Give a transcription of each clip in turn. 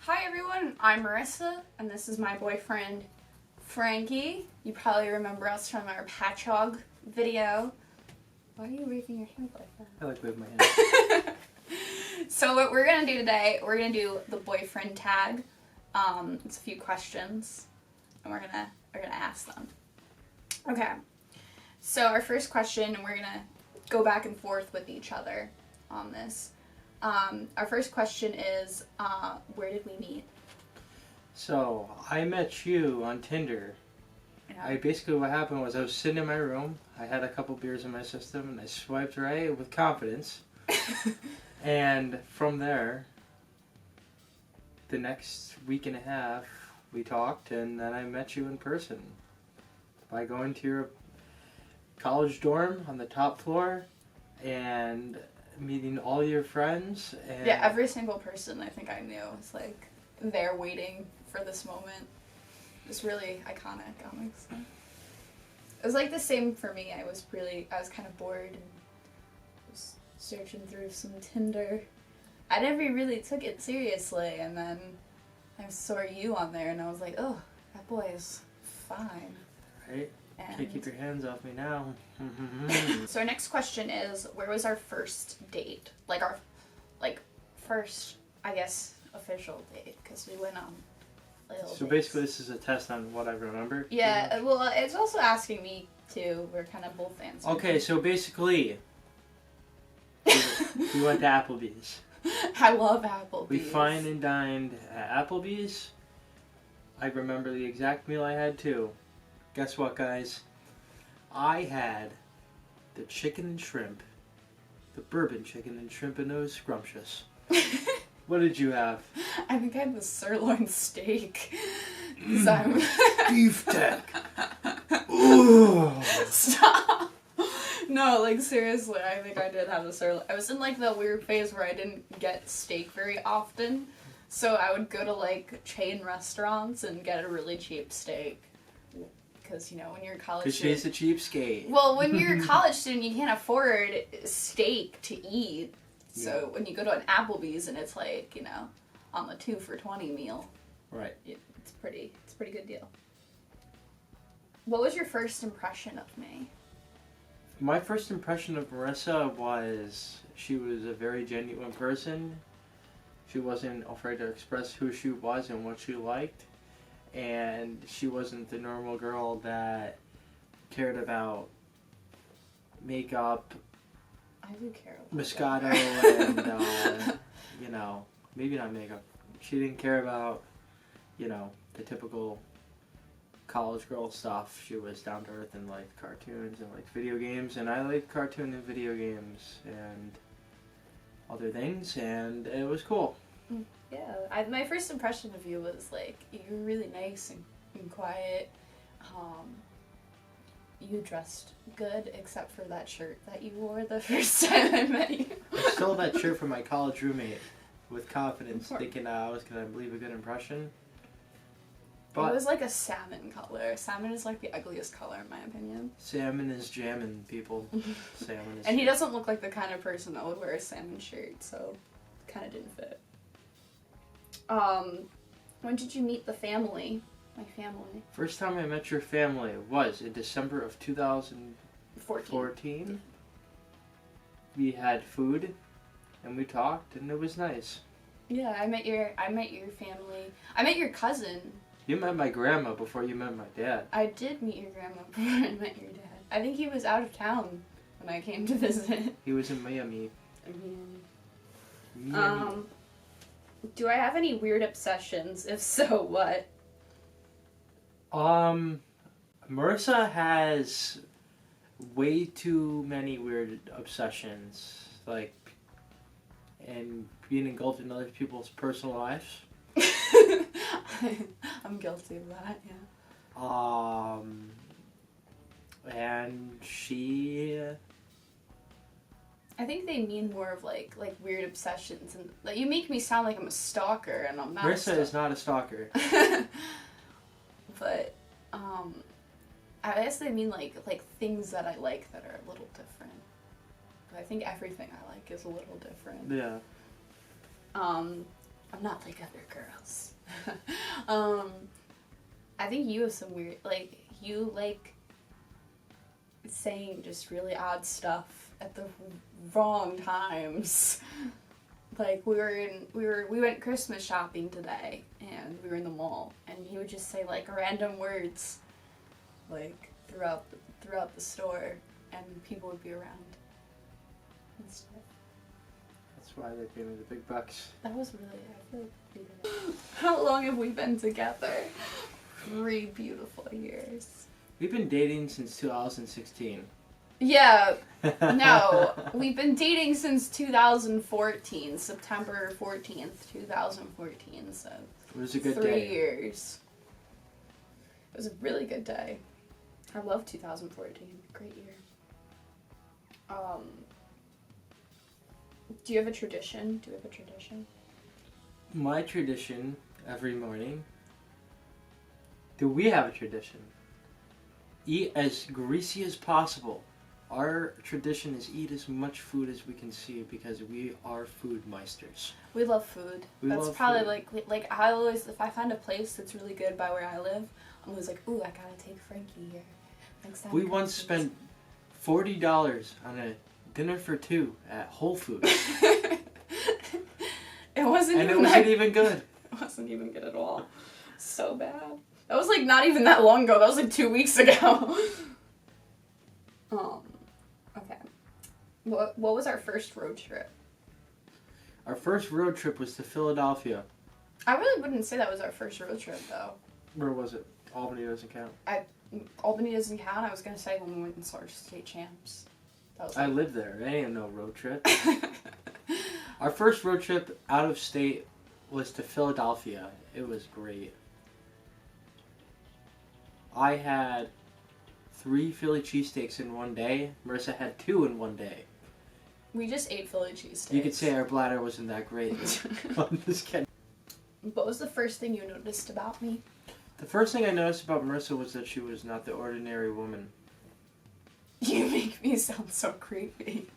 Hi everyone, I'm Marissa, and this is my boyfriend, Frankie. You probably remember us from our Patchog video. Why are you waving your hand like that? I like waving my hand. So what we're going to do today, we're going to do the boyfriend tag. It's a few questions, and we're gonna ask them. Okay, so our first question, and we're going to go back and forth with each other on this. Our first question is, where did we meet? So, I met you on Tinder. Yeah. Basically what happened was I was sitting in my room, I had a couple beers in my system, and I swiped right with confidence. And from there, the next week and a half, we talked, and then I met you in person. By going to your college dorm on the top floor, and meeting all your friends. And Yeah, every single person I think I knew was like there waiting for this moment. It was really iconic, honestly. It was like the same for me. I was kind of bored and was searching through some Tinder. I never really took it seriously, and then I saw you on there and I was like, oh, that boy is fine. Right? Can't keep your hands off me now. So our next question is, where was our first date? Like our first, I guess, official date, because we went on little So dates. basically this is a test on what I remember? Yeah, well, it's also asking me too. We're kind of both answering. Okay, so basically, we went to Applebee's. I love Applebee's. We fine and dined at Applebee's. I remember the exact meal I had too. Guess what, guys? I had the chicken and shrimp. The bourbon chicken and shrimp, and it was scrumptious. What did you have? I think I had the sirloin steak. Beef tech. Ooh. Stop. No, like seriously, I think I did have the sirloin. I was in like the weird phase where I didn't get steak very often, so I would go to like chain restaurants and get a really cheap steak. Because, you know, when you're a college student... Because she's a cheapskate. Well, when you're a college student, you can't afford steak to eat. So when you go to an Applebee's and it's like, you know, on the 2 for $20 meal. Right. It's a pretty good deal. What was your first impression of me? My first impression of Marissa was she was a very genuine person. She wasn't afraid to express who she was and what she liked. And she wasn't the normal girl that cared about makeup, I do care about Moscato, and, you know, maybe not makeup. She didn't care about, you know, the typical college girl stuff. She was down to earth and liked cartoons and liked video games. And I liked cartoon and video games and other things. And it was cool. Yeah, my first impression of you was like, you were really nice and quiet. You dressed good, except for that shirt that you wore the first time I met you. I stole that shirt from my college roommate with confidence, thinking I was going to leave a good impression. But it was like a salmon color. Salmon is like the ugliest color in my opinion. Salmon is jamming, people. Salmon is And he doesn't look like the kind of person that would wear a salmon shirt, so it kind of didn't fit. When did you meet the family? My family. First time I met your family was in December of 2014. We had food, and we talked, and it was nice. Yeah, I met your family. I met your cousin. You met my grandma before you met my dad. I did meet your grandma before I met your dad. I think he was out of town when I came to visit. He was in Miami. Do I have any weird obsessions? If so, what? Marissa has way too many weird obsessions, like, and being engulfed in other people's personal lives. I'm guilty of that, yeah. And she... I think they mean more of like weird obsessions, and like, you make me sound like I'm a stalker, and I'm not. Marissa is not a stalker. But I guess they mean like things that I like that are a little different. But I think everything I like is a little different. Yeah. I'm not like other girls. I think you have some weird, like, you like saying just really odd stuff at the wrong times. Like, we went Christmas shopping today, and we were in the mall, and he would just say, like, random words, like, throughout the store, and people would be around and stuff. That's why they pay me the big bucks. That was really, I feel like How long have we been together? 3 beautiful years. We've been dating since 2016. Yeah, no, we've been dating since 2014, September 14th, 2014, so It was a good 3 day. years. It was a really good day. I love 2014, great year. Do you have a tradition? My tradition every morning. Do we have a tradition? Eat as greasy as possible. Our tradition is eat as much food as we can see because we are food meisters. We love food. That's probably like I always, if I find a place that's really good by where I live, I'm always like, ooh, I gotta take Frankie here. Next time We once spent $40 on a dinner for 2 at Whole Foods. It wasn't even good. It wasn't even good at all. So bad. That was like not even that long ago. That was like 2 weeks ago. Okay. What was our first road trip? Our first road trip was to Philadelphia. I really wouldn't say that was our first road trip though. Where was it? Albany doesn't count. Albany doesn't count. I was gonna say when we went and saw our state champs. That was I lived there. It ain't no road trip. Our first road trip out of state was to Philadelphia. It was great. I had 3 Philly cheesesteaks in one day. Marissa had 2 in one day. We just ate Philly cheesesteaks. You could say our bladder wasn't that great. I'm just kidding. What was the first thing you noticed about me? The first thing I noticed about Marissa was that she was not the ordinary woman. You make me sound so creepy.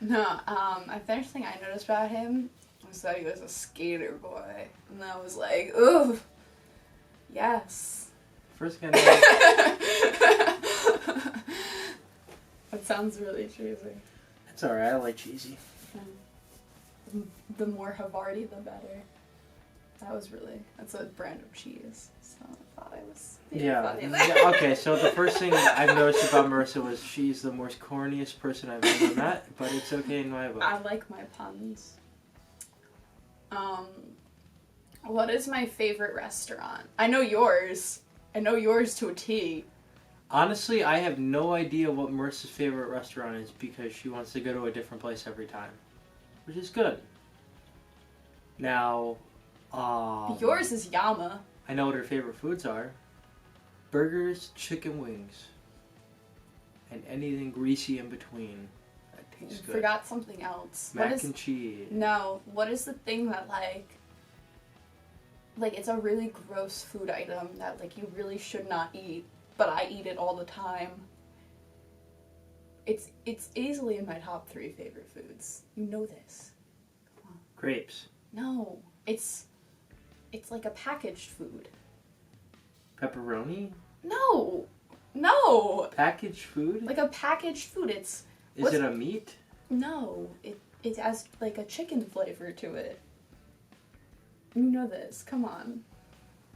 No, the first thing I noticed about him was that he was a skater boy. And I was like, ooh, yes. First thing I noticed... That sounds really cheesy. It's alright, I like cheesy. The more Havarti, the better. That's a brand of cheese. So I thought it was funny there. Yeah, okay, so the first thing I've noticed about Marissa was she's the most corniest person I've ever met, but it's okay in my book. I like my puns. What is my favorite restaurant? I know yours to a T. Honestly, I have no idea what Marissa's favorite restaurant is because she wants to go to a different place every time, which is good. Now, yours is Yama. I know what her favorite foods are. Burgers, chicken wings, and anything greasy in between. That tastes good. Forgot something else. Mac and cheese. No, what is the thing that like it's a really gross food item that like you really should not eat, but I eat it all the time. It's easily in my top 3 favorite foods. You know this. Come on. Grapes. No, it's like a packaged food. Pepperoni? No. Packaged food? Like a packaged food. Is it a meat? No, it has like a chicken flavor to it. You know this. Come on.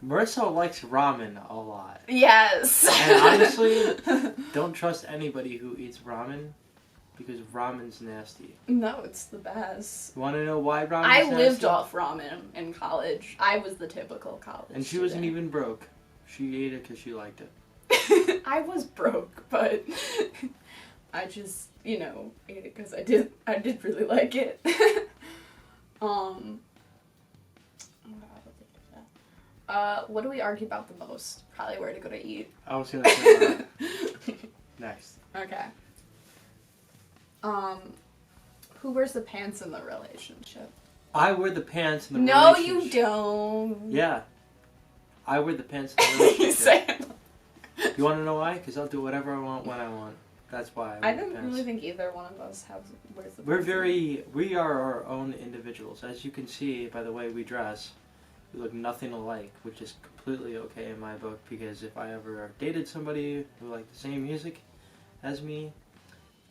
Marissa likes ramen a lot. Yes. And honestly, don't trust anybody who eats ramen because ramen's nasty. No, it's the best. You want to know why ramen's nasty? nasty? I lived off ramen in college. I was the typical college And she student. wasn't even broke. She ate it because she liked it. I was broke, but I just, ate it because I did really like it. What do we argue about the most? Probably where to go to eat. I was going to say that. Next. Okay. Who wears the pants in the relationship? I wear the pants in the No, relationship. you don't. Yeah. I wear the pants in the relationship. You say it. You want to know why? Because I'll do whatever I want when I want. That's why I don't really think either one of us wears the we are our own individuals. As you can see by the way we dress, we look nothing alike, which is completely okay in my book, because if I ever dated somebody who liked the same music as me,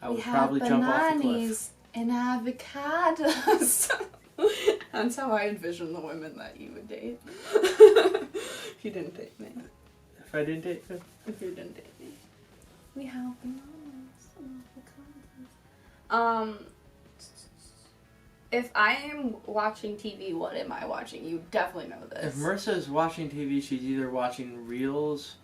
I would probably jump off the cliff. And avocados. That's how I envision the women that you would date. If you didn't date me. If I didn't date you? If you didn't date me. We have bananas and avocados. If I am watching TV, what am I watching? You definitely know this. If Marissa is watching TV, she's either watching Reels,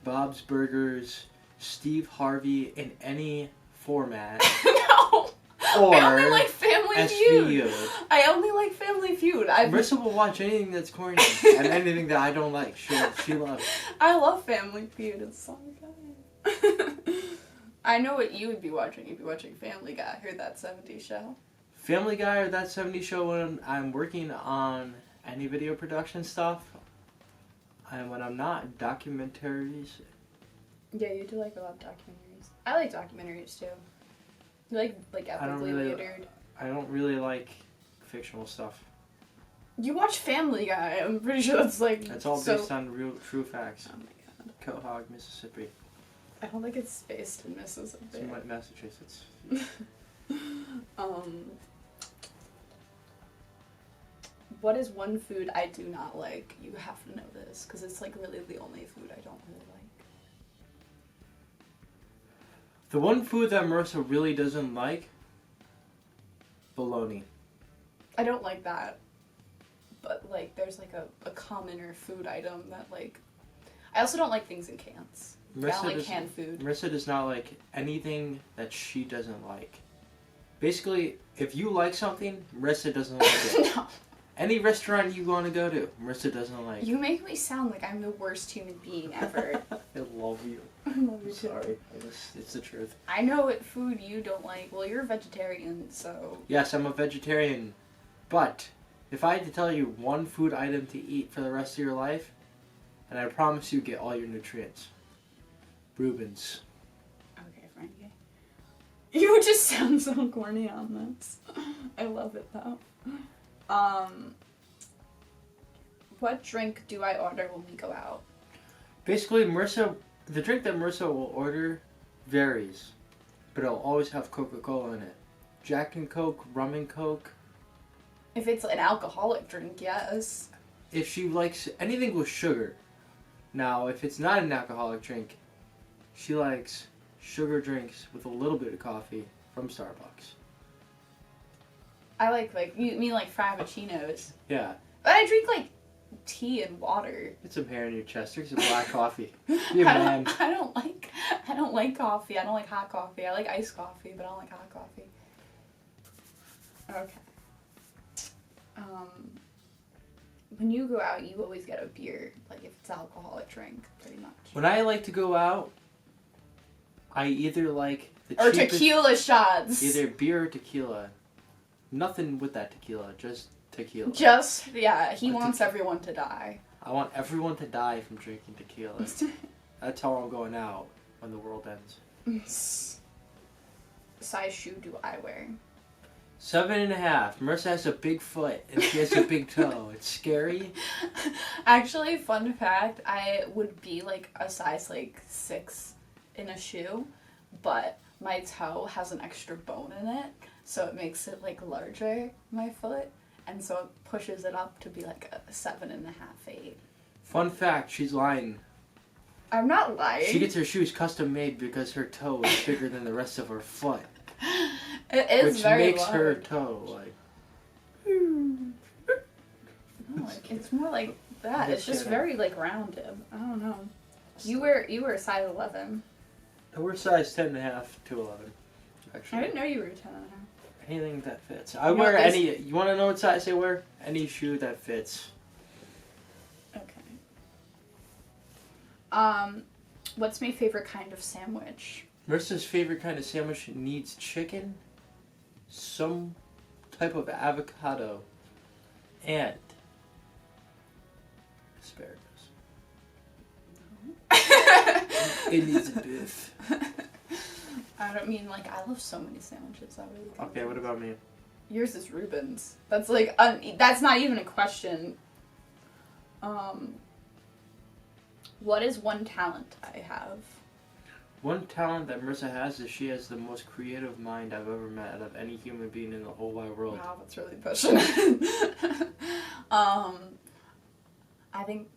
Bob's Burgers, Steve Harvey in any format. No! Or I only like Family SVU. Feud. I only like Family Feud. Marissa will watch anything that's corny and anything that I don't like. She loves. I love Family Feud. It's so good. I know what you would be watching. You'd be watching Family Guy or That 70s Show. Family Guy or That 70s Show when I'm working on any video production stuff. And when I'm not, documentaries. Yeah, you do like a lot of documentaries. I like documentaries too. You like ethically weird. I don't really like fictional stuff. You watch Family Guy. I'm pretty sure that's like. It's all based on real, true facts. Oh my god. Quahog, Mississippi. I don't think it's based in Mississippi. It's in Massachusetts. What is one food I do not like? You have to know this, because it's like really the only food I don't really like. The one food that Marissa really doesn't like, bologna. I don't like that. But like there's like a commoner food item that like I also don't like things in cans. I don't like canned food. Marissa does not like anything that she doesn't like. Basically, if you like something, Marissa doesn't like it. No. Any restaurant you want to go to, Marissa doesn't like. You make me sound like I'm the worst human being ever. I love you. I love you too. Sorry. It's the truth. I know what food you don't like. Well, you're a vegetarian, so... Yes, I'm a vegetarian. But if I had to tell you one food item to eat for the rest of your life, and I promise you get all your nutrients. Reuben's. Okay, Frankie. You just sound so corny on this. I love it, though. What drink do I order when we go out? Basically, the drink that Marissa will order varies, but it'll always have Coca-Cola in it. Jack and Coke, rum and Coke. If it's an alcoholic drink, yes. If she likes anything with sugar. Now, if it's not an alcoholic drink, she likes sugar drinks with a little bit of coffee from Starbucks. I like you mean like frappuccinos. Yeah. But I drink like tea and water. Get some hair in your chest. Drink some black coffee. Be a man. I don't like coffee. I don't like hot coffee. I like iced coffee, but I don't like hot coffee. Okay. When you go out, you always get a beer, like if it's alcoholic drink, pretty much. When I like to go out, I either like the or cheapest, tequila shots. either beer or tequila. Nothing with that tequila, just tequila. He wants everyone to die. I want everyone to die from drinking tequila. That's how I'm going out when the world ends. Size shoe do I wear? 7.5. Marissa has a big foot and she has a big toe. It's scary. Actually, fun fact, I would be like a size like 6 in a shoe, but my toe has an extra bone in it, so it makes it like larger, my foot, and so it pushes it up to be like a 7.5, 8. Fun fact, she's lying. I'm not lying. She gets her shoes custom made because her toe is bigger than the rest of her foot. It is which very makes large. her toe like. No, it's more like that. It's just very like rounded. I don't know. You were a size 11. We're size 10.5 to 11. Actually. I didn't know you were 10.5. Anything that fits. I wear any. You want to know what size I wear? Any shoe that fits. Okay. What's my favorite kind of sandwich? Marissa's favorite kind of sandwich needs chicken, some type of avocado, and asparagus. It needs a biff. I don't mean, like, I love so many sandwiches. I really do. Okay, what about me? Yours is Reuben's. That's, like, that's not even a question. What is one talent I have? One talent that Marissa has is she has the most creative mind I've ever met out of any human being in the whole wide world. Wow, that's really pushing it. I think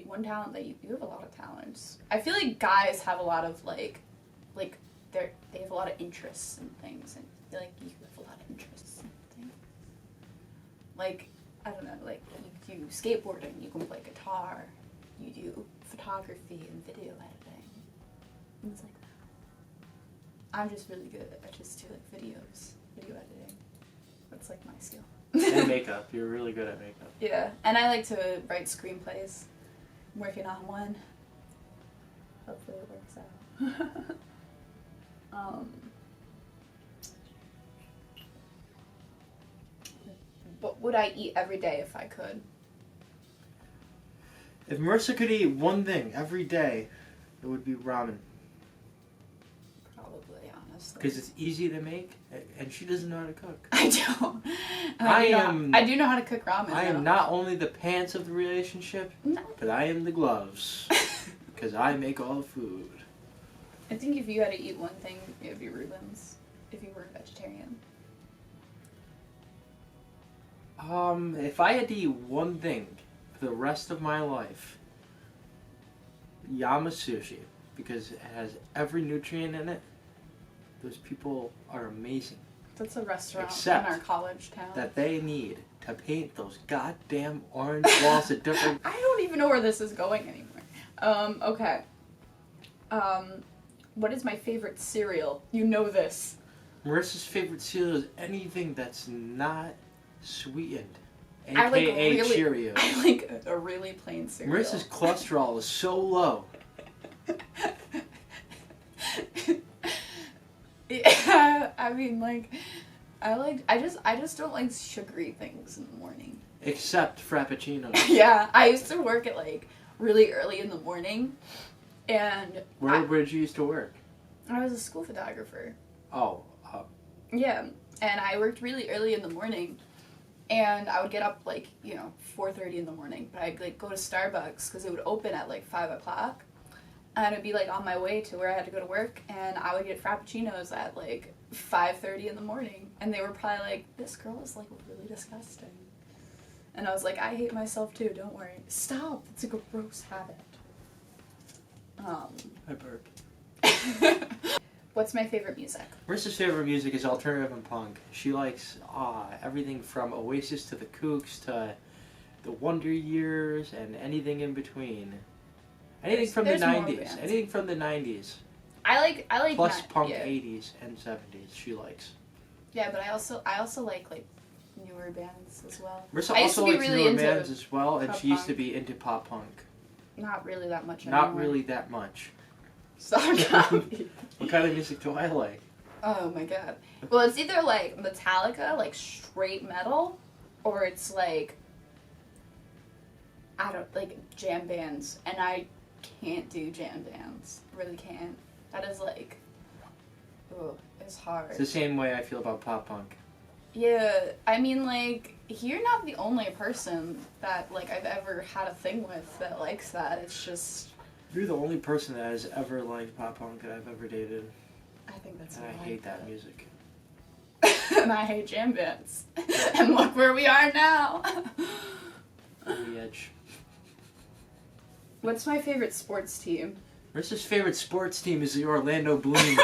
one talent that you have a lot of talents. I feel like guys have a lot of like they have a lot of interests in things, and I feel like you have a lot of interests in things. Like, I don't know, like you do skateboarding, you can play guitar, you do photography and video editing, things like that. I'm just really good. I just do like video editing. That's like my skill. And makeup. You're really good at makeup. Yeah, and I like to write screenplays. I'm working on one. Hopefully it works out. What would I eat every day if I could? If Marissa could eat one thing every day, it would be ramen. Probably, honestly. Because it's easy to make, and she doesn't know how to cook. I don't. I do know how to cook ramen. I though. am not only the pants of the relationship, No. but I am the gloves. Because I make all the food. I think if you had to eat one thing, it would be Reuben's. If you were a vegetarian. If I had to eat one thing for the rest of my life, Yama sushi, because it has every nutrient in it. Those people are amazing. That's a restaurant Except in our college town. that they need to paint those goddamn orange walls at different. I don't even know where this is going anymore. Okay. What is my favorite cereal? You know this. Marissa's favorite cereal is anything that's not sweetened, I like aka really, Cheerios. I like a really plain cereal. Marissa's cholesterol is so low. Yeah, I mean, like, I just don't like sugary things in the morning. Except Frappuccinos. Yeah, I used to work at, like, really early in the morning, and... Where did you used to work? I was a school photographer. Oh. Yeah, and I worked really early in the morning, and I would get up, like, 4:30 in the morning, but I'd, like, go to Starbucks, because it would open at, like, 5 o'clock, and I'd be, like, on my way to where I had to go to work, and I would get Frappuccinos at, like, 5:30 in the morning, and they were probably like, this girl is, like, really disgusting. And I was like, I hate myself, too, don't worry. Stop, it's a gross habit. I burped. What's my favorite music? Marissa's favorite music is alternative and punk. She likes everything from Oasis to the Kooks to the Wonder Years and anything in between. Anything from the 90s. Anything from the 90s. I like Plus that, punk yeah. 80s and 70s she likes. Yeah, but I also like newer bands as well. Marissa I used also to be likes really newer into bands as well, and pop she used to punk. be into pop punk. Not really that much Not anymore. really that much. Stop. What kind of music do I like? Oh my god. Well, it's either like Metallica, like straight metal, or it's like jam bands, and I can't do jam bands. Really can't. That is like, it's hard. It's the same way I feel about pop punk. Yeah, I mean, like, you're not the only person that, like, I've ever had a thing with that likes that. It's just... You're the only person that has ever liked pop punk that I've ever dated. I think that's And I hate that music. And I hate jam bands. And look where we are now. On the edge. What's my favorite sports team? Marissa's favorite sports team is the Orlando Blooms.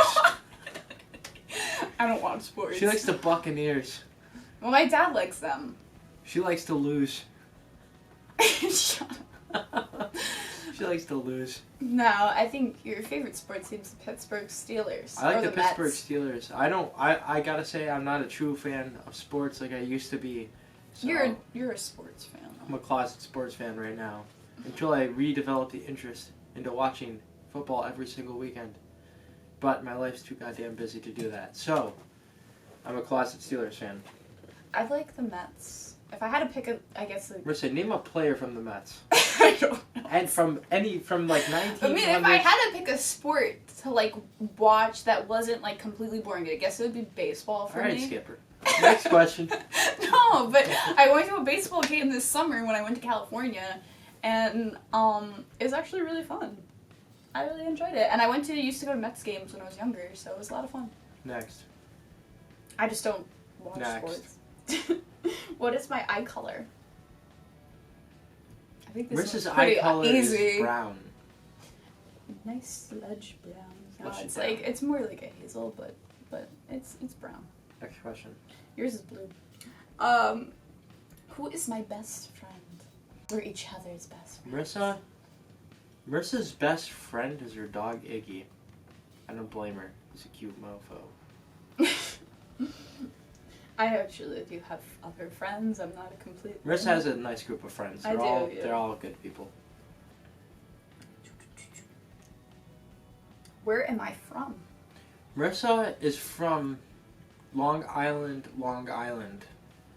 I don't watch sports. She likes the Buccaneers. Well, my dad likes them. She likes to lose. Shut up. She likes to lose. No, I think your favorite sports team is the Pittsburgh Steelers. I like or the Pittsburgh Mets. Steelers. I gotta say, I'm not a true fan of sports like I used to be. So You're a sports fan. I'm a closet sports fan right now. Until I redevelop the interest into watching football every single weekend. But my life's too goddamn busy to do that. So, I'm a closet Steelers fan. I like the Mets. If I had to pick I guess... Marissa, name a player from the Mets. I don't know. And from like 1900s. I mean, if I had to pick a sport to like watch that wasn't like completely boring, I guess it would be baseball for me. Alright, Skipper. Next question. No, but I went to a baseball game this summer when I went to California, and it was actually really fun. I really enjoyed it, and I used to go to Mets games when I was younger, so it was a lot of fun. Next. I just don't watch sports. What is my eye color? I think this is pretty eye color easy. is brown. Nice sludge brown. No, Sludge it's brown. like it's more like a hazel, but it's brown. Next question. Yours is blue. Who is my best friend? We're each other's best friend. Marissa's best friend is her dog Iggy. I don't blame her. He's a cute mofo. I actually do have other friends. I'm not a complete. Marissa has a nice group of friends. They're all good people. Where am I from? Marissa is from Long Island,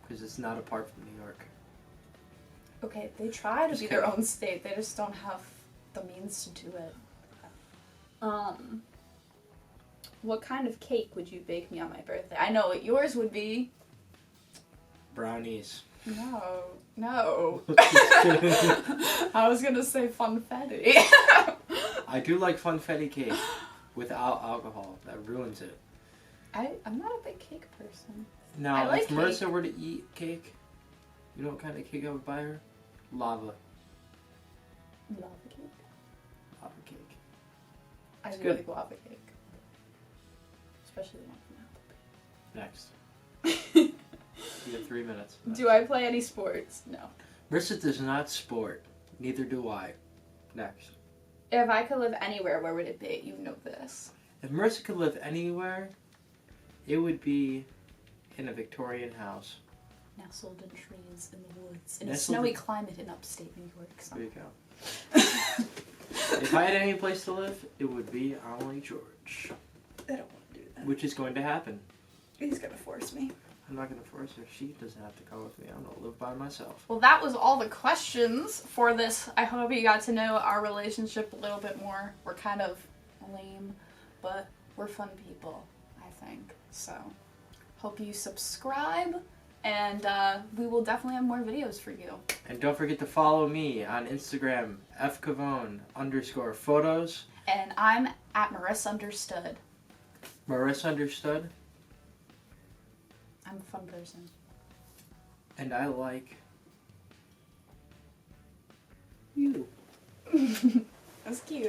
because it's not apart from New York. Okay, they try to Just be their kidding. own state. They just don't have the means to do it. What kind of cake would you bake me on my birthday? I know what yours would be. Brownies. No. I was gonna say funfetti. I do like funfetti cake without alcohol. That ruins it. I'm not a big cake person. Now, I like if Marissa cake. were to eat cake, you know what kind of cake I would buy her? Lava. Lava cake. Lava cake. I It's do good. like lava cake. Especially the one from Next. Applebee's. You have 3 minutes. Do I play any sports? No. Marissa does not sport. Neither do I. Next. If I could live anywhere, where would it be? You know this. If Marissa could live anywhere, it would be in a Victorian house. Nestled in trees in the woods in a Nestled snowy in- climate in upstate New York. So. There you go. If I had any place to live, it would be on Lake George. I don't want to do that. Which is going to happen. He's gonna force me. I'm not going to force her. She doesn't have to come with me. I'm going to live by myself. Well, that was all the questions for this. I hope you got to know our relationship a little bit more. We're kind of lame, but we're fun people, I think. So, hope you subscribe, and we will definitely have more videos for you. And don't forget to follow me on Instagram, fcavone_photos. And I'm at Marissa Understood. Marissa Understood. I'm a fun person. And I like you. That's cute.